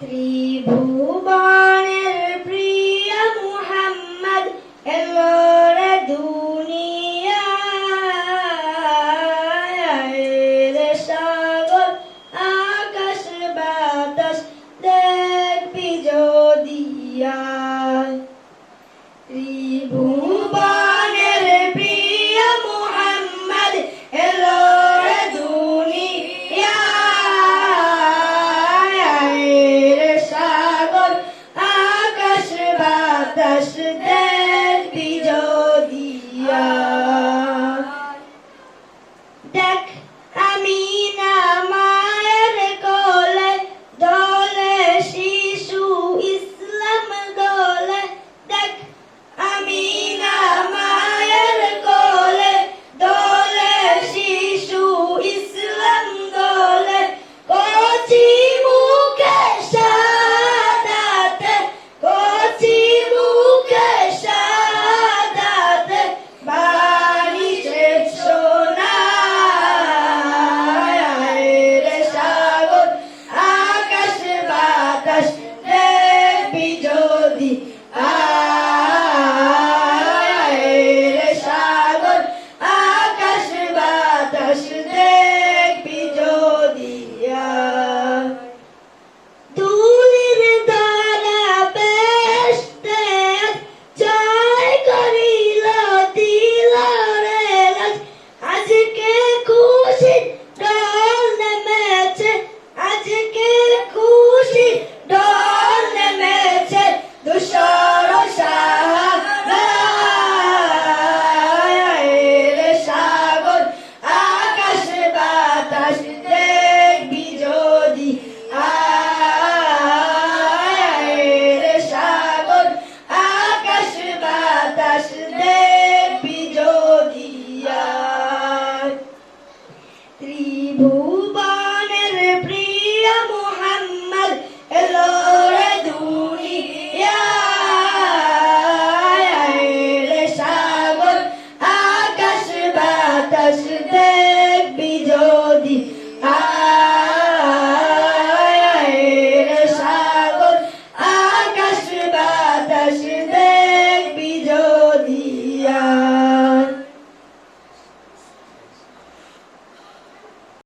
ত্রিভুবনের প্রিয় মুহাম্মদ এলো রে দুনিয়ায়, রে সাগর আকাশ বাতাস দেখবি যদি আয়। ত্রিভুবনের প্রিয় মুহাম্মদ এলো রে দুনিয়ায়, রে সাগর আকাশ বাতাস দেখবি যদি আয়। দেখ আমিনা মায়ের কোলে দোলে শিশু ইসলাম দোলে, দেখ আমিনা মায়ের কোলে দোলে শিশু ইসলাম দোলে, কচি মুখে শাহাদাতে, কচি মুখে শাহাদাতে বাণী শেখ শোনায়, রে সাগর আকাশ বাতাস দেখবি যদি আয়, রে সাগর আকাশ বাতাস দেখবি যদি আয়। তুলির দ্বারা বেহেশতে জয় করিল দিল রে রাজ, আজকে খুশি ঢল নেমেছে, আজকে খুশি ঢল নেমেছে ধূসর সাহারায়, রে সাগর আকাশ বাতাস দেখবি যদি আয়, রে সাগর আকাশ বাতাস দেখবি যদি আয়। ত্রিভুবনের